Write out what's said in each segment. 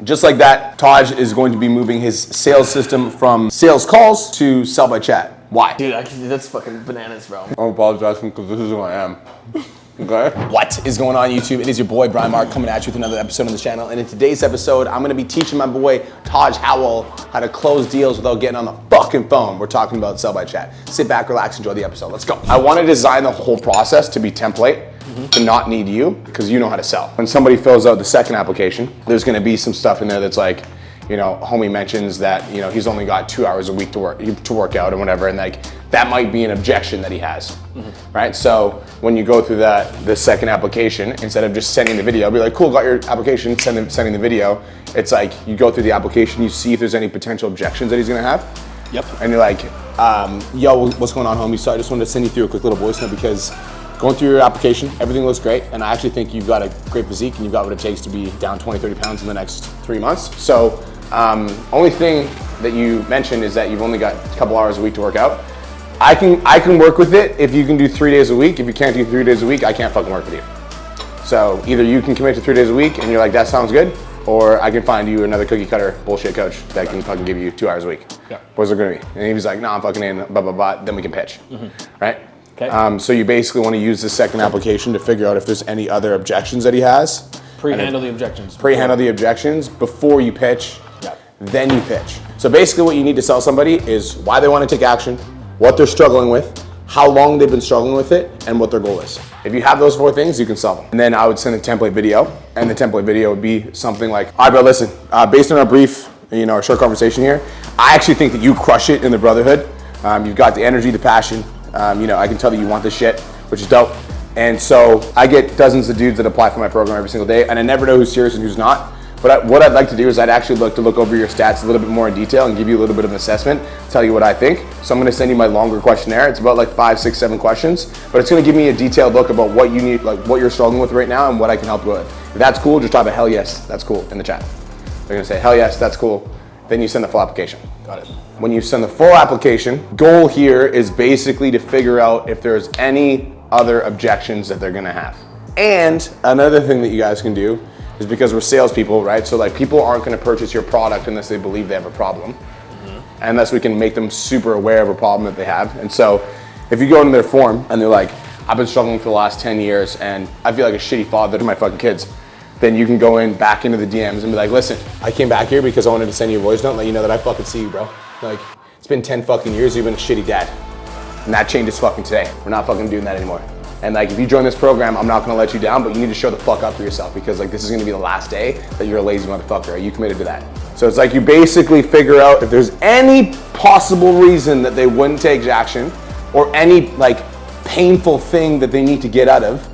just like that, Tahj is going to be moving his sales system from sales calls to sell by chat. Why? Dude, that's fucking bananas, bro. I'm apologizing because this is who I am. Okay. What is going on, YouTube? It is your boy Brian Mark coming at you with another episode on the channel. And in today's episode, I'm gonna be teaching my boy Tahj how to close deals without getting on the fucking phone. We're talking about sell by chat. Sit back, relax, enjoy the episode. Let's go. I want to design the whole process to be template, to not need you, because you know how to sell. When somebody fills out the second application, there's gonna be some stuff in there that's like, you know, homie mentions that, you know, he's only got 2 hours a week to work out and whatever, and like that might be an objection that he has, right? So when you go through the second application, instead of just sending the video, be like, cool, got your application, sending the video. It's like you go through the application, you see if there's any potential objections that he's gonna have. Yep. And you're like, yo, what's going on, homie? So I just wanted to send you through a quick little voice note because going through your application, everything looks great, and I actually think you've got a great physique and you've got what it takes to be down 20, 30 pounds in the next 3 months. So only thing that you mentioned is that you've only got a couple hours a week to work out. I can work with it if you can do 3 days a week. If you can't do 3 days a week, I can't fucking work with you. So either you can commit to 3 days a week and you're like, that sounds good, or I can find you another cookie cutter bullshit coach that can fucking give you 2 hours a week. Yeah. What's it gonna be? And he's like, no, I'm fucking in, blah, blah, blah, then we can pitch, right? Okay. So you basically want to use the second application to figure out if there's any other objections that he has. Pre-handle the objections. Pre-handle the objections before you pitch, then you pitch. So basically what you need to sell somebody is why they want to take action, what they're struggling with, how long they've been struggling with it, and what their goal is. If you have those 4 things, you can sell them. And then I would send a template video, and the template video would be something like, all right, bro, listen, based on our brief, you know, our short conversation here, I actually think that you crush it in the brotherhood. You've got the energy, the passion. You know, I can tell that you want this shit, which is dope. And so I get dozens of dudes that apply for my program every single day, and I never know who's serious and who's not. But what I'd like to do is I'd actually look to look over your stats a little bit more in detail and give you a little bit of an assessment, tell you what I think. So I'm gonna send you my longer questionnaire. It's about like 5, 6, 7 questions, but it's gonna give me a detailed look about what you need, like what you're struggling with right now and what I can help you with. If that's cool, just type a hell yes, that's cool in the chat. They're gonna say, hell yes, that's cool. Then you send the full application. Got it. When you send the full application, goal here is basically to figure out if there's any other objections that they're gonna have. And another thing that you guys can do is because we're salespeople, right? So like people aren't gonna purchase your product unless they believe they have a problem. Unless we can make them super aware of a problem that they have. And so if you go into their form and they're like, I've been struggling for the last 10 years and I feel like a shitty father to my fucking kids, then you can go back into the DMs and be like, listen, I came back here because I wanted to send you a voice note and let you know that I fucking see you, bro. Like, it's been 10 fucking years, you've been a shitty dad. And that changes fucking today. We're not fucking doing that anymore. And like, if you join this program, I'm not gonna let you down, but you need to show the fuck up for yourself because like, this is gonna be the last day that you're a lazy motherfucker. Are you committed to that? So it's like you basically figure out if there's any possible reason that they wouldn't take action or any like painful thing that they need to get out of,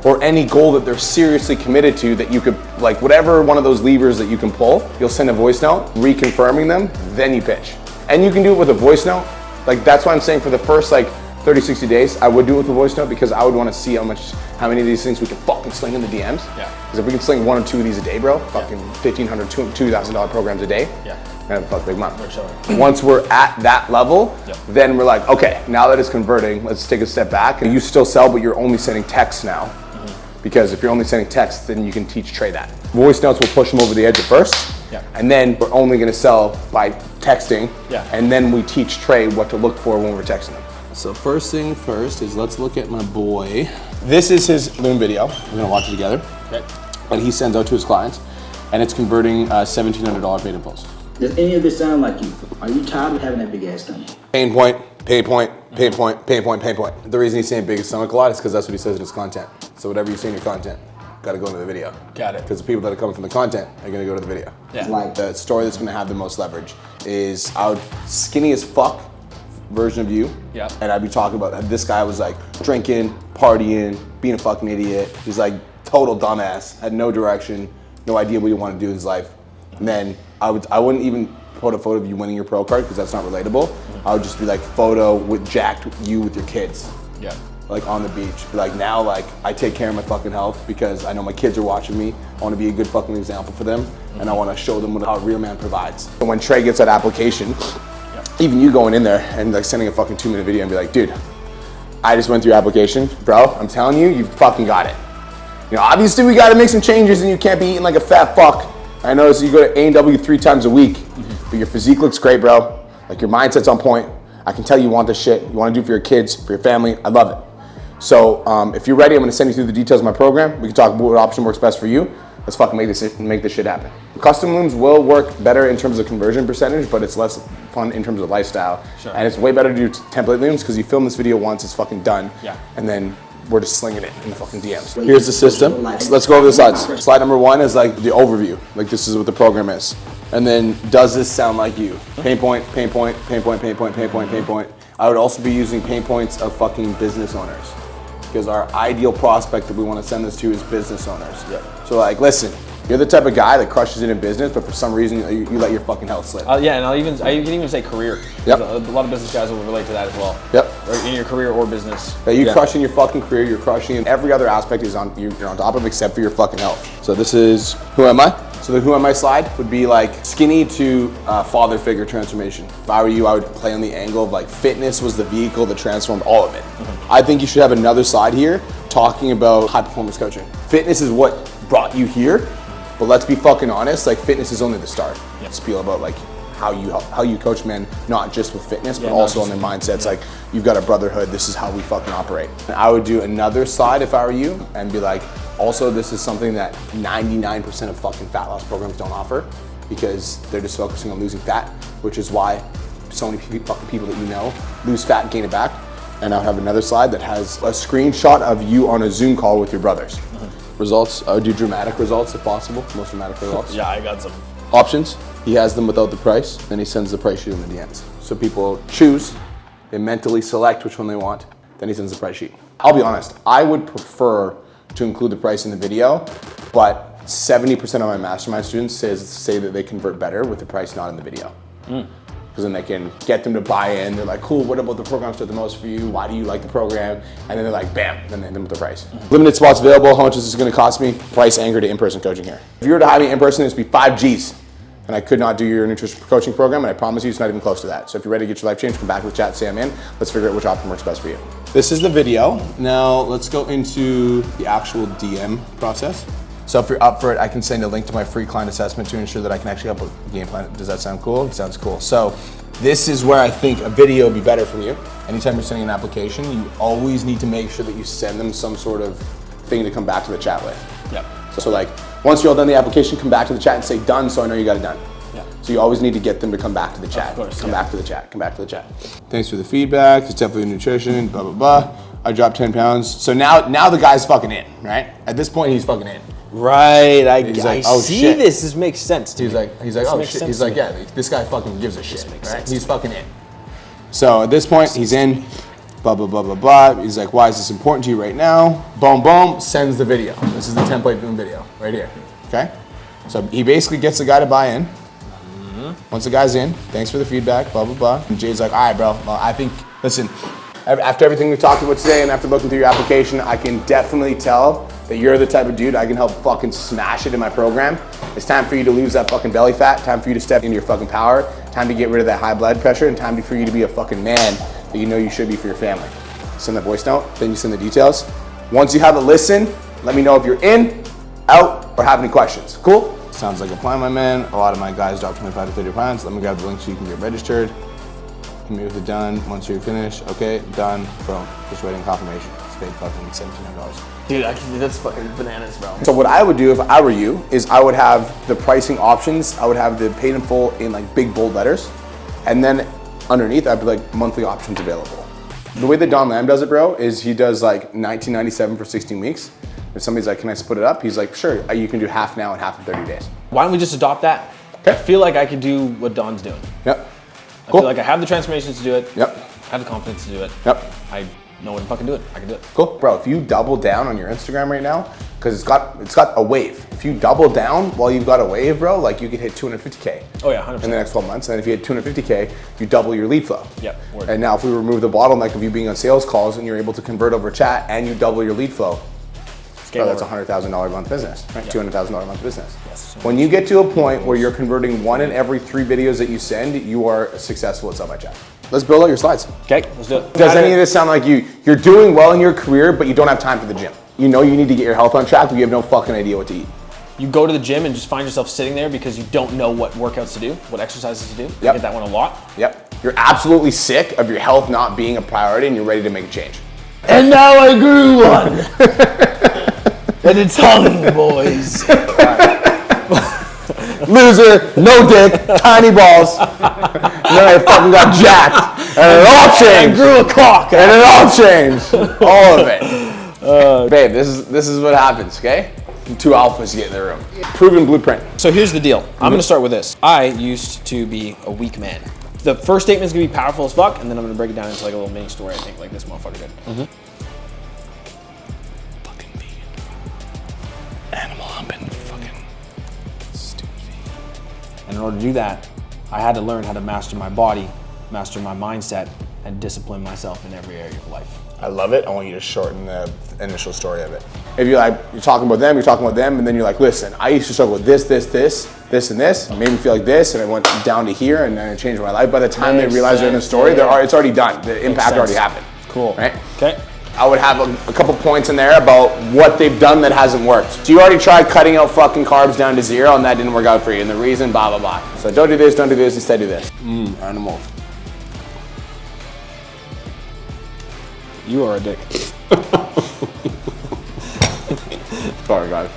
or any goal that they're seriously committed to that you could, like whatever one of those levers that you can pull, you'll send a voice note reconfirming them, then you pitch. And you can do it with a voice note. Like that's why I'm saying for the first like 30, 60 days, I would do it with a voice note because I would want to see how many of these things we can fucking sling in the DMs. Yeah. Because if we can sling 1 or 2 of these a day, bro, fucking $1,500, $2,000 programs a day, we're gonna have a fucking big month. Once we're at that level, then we're like, okay, now that it's converting, let's take a step back. And you still sell, but you're only sending texts now. Because if you're only sending texts, then you can teach Trey that. Voice notes will push them over the edge at first, and then we're only gonna sell by texting, and then we teach Trey what to look for when we're texting them. So first thing first is let's look at my boy. This is his Loom video. We're gonna watch it together. Okay. And he sends out to his clients, and it's converting $1,700 paid in pulse. Does any of this sound like you? Are you tired of having that big ass stomach? Pain point, pain point, pain point, pain point, pain point. The reason he's saying big stomach a lot is because that's what he says in his content. So whatever you say in your content, gotta go into the video. Got it. Because the people that are coming from the content are gonna go to the video. Yeah. Like the story that's gonna have the most leverage is our skinny as fuck version of you. Yeah. And I'd be talking about how this guy was like drinking, partying, being a fucking idiot. He's like total dumbass, had no direction, no idea what he wanted to do in his life. And then I wouldn't even put a photo of you winning your pro card because that's not relatable. I would just be like photo with jacked you with your kids. Yeah. Like on the beach. Like now, like I take care of my fucking health because I know my kids are watching me. I want to be a good fucking example for them, and I want to show them how a real man provides. And when Trey gets that application, even you going in there and like sending a fucking 2-minute video and be like, dude, I just went through your application, bro. I'm telling you, you fucking got it. You know, obviously we got to make some changes, and you can't be eating like a fat fuck I noticed you go to A&W 3 times a week, but your physique looks great, bro. Like your mindset's on point. I can tell you want this shit. You want to do it for your kids, for your family. I love it. So if you're ready, I'm going to send you through the details of my program. We can talk about what option works best for you. Let's fucking make this shit happen. Custom looms will work better in terms of conversion percentage, but it's less fun in terms of lifestyle. Sure. And it's way better to do template looms because you film this video once, it's fucking done. Yeah. And then we're just slinging it in the fucking DMs. Here's the system. Let's go over the slides. Slide number 1 is like the overview. Like this is what the program is. And then does this sound like you? Pain point, pain point, pain point, pain point, pain point, pain point. I would also be using pain points of fucking business owners. Because our ideal prospect that we want to send this to is business owners. Yep. So like, listen, you're the type of guy that crushes it in business, but for some reason you let your fucking health slip. Yeah, and I can even say career. Yep. A lot of business guys will relate to that as well. Yep. Or in your career or business. Yeah, you're crushing your fucking career, you're crushing it. Every other aspect is you're on top of except for your fucking health. So this is who am I? So the who am I slide would be like skinny to father figure transformation. If I were you, I would play on the angle of like fitness was the vehicle that transformed all of it. I think you should have another slide here talking about high performance coaching. Fitness is what brought you here, but let's be fucking honest, like fitness is only the start. Spiel about like how you coach men, not just with fitness, but also on their mindsets. Like you've got a brotherhood, this is how we fucking operate. And I would do another slide if I were you and be like, also this is something that 99% of fucking fat loss programs don't offer because they're just focusing on losing fat, which is why so many fucking people that you know lose fat and gain it back. And I'll have another slide that has a screenshot of you on a Zoom call with your brothers. Results, I would do dramatic results if possible, most dramatic results. Yeah, I got some. Options, he has them without the price, then he sends the price sheet in the DMs. So people choose, they mentally select which one they want, then he sends the price sheet. I'll be honest, I would prefer to include the price in the video, but 70% of my mastermind students say that they convert better with the price not in the video. Because then they can get them to buy in. They're like, cool, what about the program stood the most for you? Why do you like the program? And then they're like, bam, then they hit them with the price. Limited spots available, how much is this gonna cost me? Price anchor to in-person coaching here. If you were to hire me in person, it'd be 5 G's. And I could not do your nutrition coaching program, and I promise you it's not even close to that. So if you're ready to get your life changed, come back to the chat, say I'm in. Let's figure out which option works best for you. This is the video. Now let's go into the actual DM process. So if you're up for it, I can send a link to my free client assessment to ensure that I can actually help with the game plan. Does that sound cool? It sounds cool. So this is where I think a video would be better from you. Anytime you're sending an application, you always need to make sure that you send them some sort of thing to come back to the chat with. Yep. So like, once you're all done the application, come back to the chat and say done, so I know you got it done. Yeah. So you always need to get them to come back to the chat. Of course, come back to the chat, come back to the chat. Thanks for the feedback, it's definitely nutrition, blah, blah, blah. I dropped 10 pounds. So now the guy's fucking in, right? At this point, he's fucking in. Right, I see shit. This makes sense to me. He's like, oh shit. He's like, yeah, this guy fucking gives a shit, right? He's fucking in. So at this point, he's in, blah, blah, blah, blah, blah. He's like, why is this important to you right now? Boom, boom, sends the video. This is the template boom video right here, okay? So he basically gets the guy to buy in. Once the guy's in, thanks for the feedback, blah, blah, blah. And Jay's like, all right, bro, well, I think, listen, after everything we've talked about today and after looking through your application, I can definitely tell that you're the type of dude I can help fucking smash it in my program. It's time for you to lose that fucking belly fat, time for you to step into your fucking power, time to get rid of that high blood pressure, and time for you to be a fucking man that you know you should be for your family. Send that voice note, then you send the details. Once you have a listen, let me know if you're in, out, or have any questions. Cool? Sounds like a plan, my man. A lot of my guys drop 25 to 30 pounds. Let me grab the link so you can get registered. Hit me with it done. Once you're finished, okay, done, boom. Just waiting confirmation. It's paid fucking $1,700. Dude, that's fucking bananas, bro. So what I would do if I were you is I would have the pricing options. I would have the paid in full in like big bold letters. And then underneath, I'd be like monthly options available. The way that Don Lamb does it, bro, is he does like $19.97 for 16 weeks. If somebody's like, can I split it up? He's like, sure, you can do half now and half in 30 days. Why don't we just adopt that? Okay. I feel like I could do what Don's doing. Yep. Cool. I feel like I have the transformations to do it. Yep. I have the confidence to do it. Yep. I know when to fucking do it. I can do it. Cool. Bro, if you double down on your Instagram right now, because it's got a wave. If you double down while you've got a wave, bro, like you could hit 250K. Oh yeah, 100%. In the next 12 months. And then if you hit 250K, you double your lead flow. Yep. Word. And now if we remove the bottleneck of you being on sales calls and you're able to convert over chat and you double your lead flow, bro, that's a $100,000 a month business, right? Yep. $200,000 a month business. Yes. When you get to a point where you're converting 1 in every 3 videos that you send, you are successful at Sell by Chat. Let's build out your slides. Okay, let's do it. Does any of this sound like you're doing well in your career, but you don't have time for the gym? You know you need to get your health on track, but you have no fucking idea what to eat. You go to the gym and just find yourself sitting there because you don't know what workouts to do, what exercises to do. I get that one a lot. Yep. You're absolutely sick of your health not being a priority and you're ready to make a change. And now I grew one. And it's on, boys. Loser, no dick, tiny balls. And then I fucking got jacked. And it all changed. I grew a cock. And it all changed. All of it. Babe, this is what happens, okay? Two alphas get in the room. Proven blueprint. So here's the deal. I'm gonna start with this. I used to be a weak man. The first statement is gonna be powerful as fuck, and then I'm gonna break it down into like a little mini story, I think, like this motherfucker did. Fucking vegan. Animal humping. Fucking stupid vegan. And in order to do that, I had to learn how to master my body, master my mindset, and discipline myself in every area of life. I love it. I want you to shorten the initial story of it. If you're talking about them, and then you're like, listen, I used to struggle with this, and this. It made me feel like this, and I went down to here, and then it changed my life. By the time they realize they're in the story, it's already done. The impact already happened. Cool. Right? Okay. I would have a couple points in there about what they've done that hasn't worked. So you already tried cutting out fucking carbs down to 0, and that didn't work out for you. And the reason, blah, blah, blah. So don't do this, instead do this. Animal. You are a dick. Sorry, guys.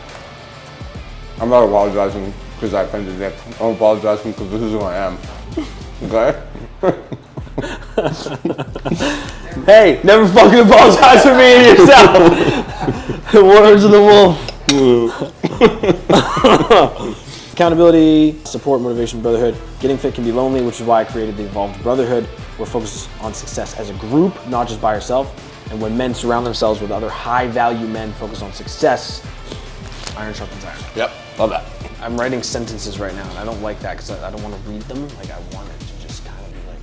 I'm not apologizing because I offended Nick. I'm apologizing because this is who I am. Okay? Hey, never fucking apologize for me and yourself. The words of the wolf. Accountability, support, motivation, brotherhood. Getting fit can be lonely, which is why I created the Evolved Brotherhood. We're focused on success as a group, not just by yourself. And when men surround themselves with other high-value men focused on success, iron sharpens iron. Yep, love that. I'm writing sentences right now, and I don't like that because I don't want to read them. Like, I want it to just kind of be like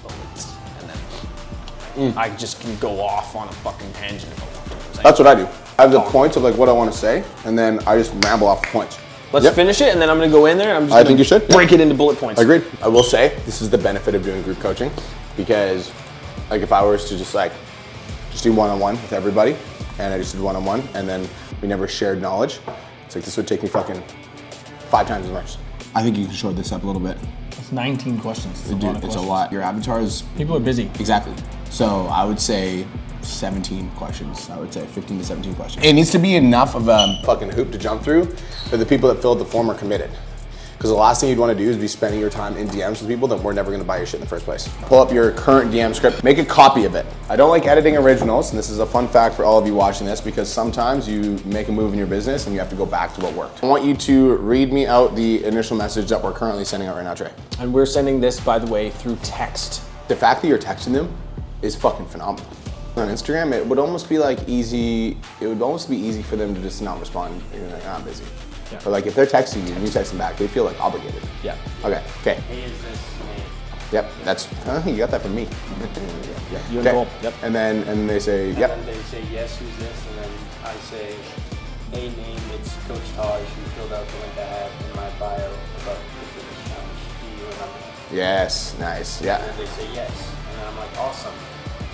bullets, and then I just can go off on a fucking tangent if I want to. That's what I do. I have the points of like what I want to say, and then I just ramble off the points. Let's finish it, and then I'm going to go in there, and I'm just think you should. break it into bullet points. Agreed. I will say, this is the benefit of doing group coaching, because like if I was to just do one-on-one with everybody, and I just did one-on-one, and then we never shared knowledge, it's like this would take me fucking 5 times as much. I think you can short this up a little bit. It's 19 questions. It's a lot. Your avatar is... People are busy. Exactly. So I would say 17 questions. I would say 15 to 17 questions. It needs to be enough of a fucking hoop to jump through that the people that filled the form are committed. Because the last thing you'd want to do is be spending your time in DMs with people that were never going to buy your shit in the first place. Pull up your current DM script, make a copy of it. I don't like editing originals, and this is a fun fact for all of you watching this, because sometimes you make a move in your business and you have to go back to what worked. I want you to read me out the initial message that we're currently sending out right now, Trey. And we're sending this, by the way, through text. The fact that you're texting them is fucking phenomenal. On Instagram, it would almost be easy for them to just not respond, even though they're not busy. Yeah. Or like if they're texting you and you text them back, they feel like obligated. Yeah. Okay. Hey, is this me? Yep. That's. You got that from me. You and Cole. Yep. And then they say, yep. And then they say, yes, who's this? And then I say, hey, name, it's Coach Tahj, who filled out the link I have in my bio about the fitness challenge. Do you remember that? Yes. Nice. Yeah. And then they say yes. And then I'm like, awesome.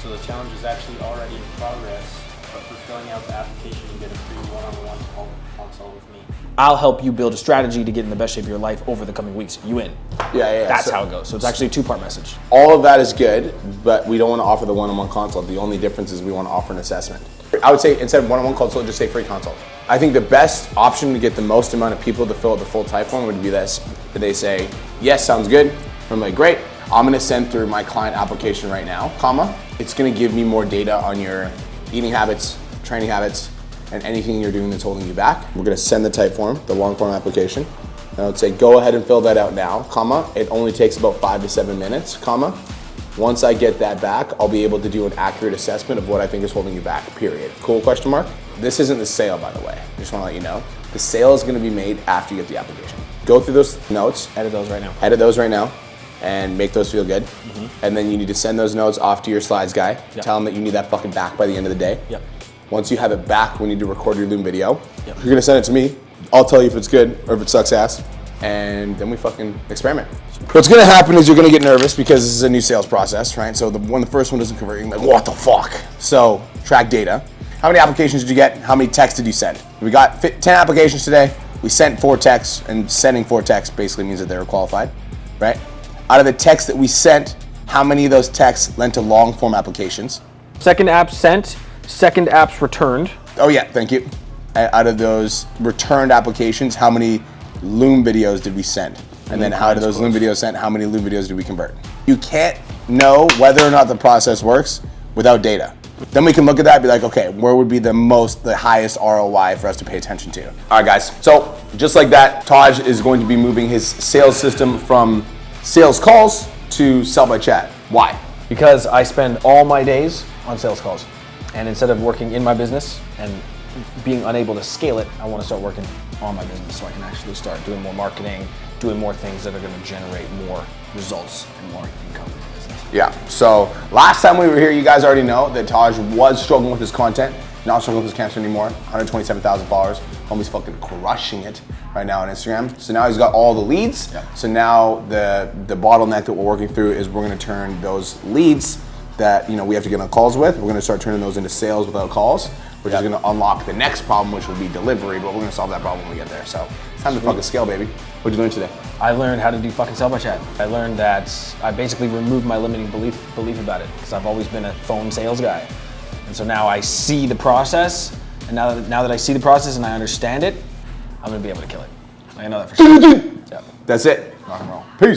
So the challenge is actually already in progress, but for filling out the application, you get a free one-on-one consult with me. I'll help you build a strategy to get in the best shape of your life over the coming weeks. You in. Yeah. That's how it goes. So it's actually a 2-part message. All of that is good, but we don't want to offer the one-on-one consult. The only difference is we want to offer an assessment. I would say instead of one-on-one consult, just say free consult. I think the best option to get the most amount of people to fill out the full type form would be this. They say, yes, sounds good. I'm like, great. I'm going to send through my client application right now, comma. It's going to give me more data on your eating habits, training habits, and anything you're doing that's holding you back. We're going to send the type form, the long form application. And I would say, go ahead and fill that out now, comma. It only takes about 5 to 7 minutes, comma. Once I get that back, I'll be able to do an accurate assessment of what I think is holding you back, period. Cool, question mark? This isn't the sale, by the way. Just want to let you know. The sale is going to be made after you get the application. Go through those notes. Edit those right now. Edit those right now. And make those feel good. And then you need to send those notes off to your slides guy. Yep. Tell him that you need that fucking back by the end of the day. Yep. Once you have it back, we need to record your Loom video. Yep. You're gonna send it to me. I'll tell you if it's good or if it sucks ass. And then we fucking experiment. What's gonna happen is you're gonna get nervous because this is a new sales process, right? So when the first one doesn't convert, you're like, what the fuck? So track data. How many applications did you get? How many texts did you send? We got 10 applications today. We sent 4 texts, and sending 4 texts basically means that they were qualified, right? Out of the texts that we sent, how many of those texts led to long form applications? Second app sent, second apps returned. Oh yeah, thank you. Out of those returned applications, how many Loom videos did we send? And then out of those Loom videos sent, how many Loom videos did we convert? You can't know whether or not the process works without data. Then we can look at that and be like, okay, where would be the highest ROI for us to pay attention to? All right, guys. So just like that, Tahj is going to be moving his sales system from sales calls to sell by chat. Why? Because I spend all my days on sales calls. And instead of working in my business and being unable to scale it, I want to start working on my business so I can actually start doing more marketing, doing more things that are going to generate more results and more income in the business. Yeah, so last time we were here, you guys already know that Tahj was struggling with his content, not struggling with his content anymore. 127,000 followers, homie's fucking crushing it right now on Instagram. So now he's got all the leads. Yeah. So now the bottleneck that we're working through is we're gonna turn those leads that we have to get on calls with, we're gonna start turning those into sales without calls, which is gonna unlock the next problem, which will be delivery, but we're gonna solve that problem when we get there. So it's time to fucking scale, baby. What'd you learn today? I learned how to do fucking sell by chat. I learned that I basically removed my limiting belief about it because I've always been a phone sales guy. And so now I see the process, and now that I see the process and I understand it, I'm gonna be able to kill it. I know that for sure. That's it. Rock and roll. Peace.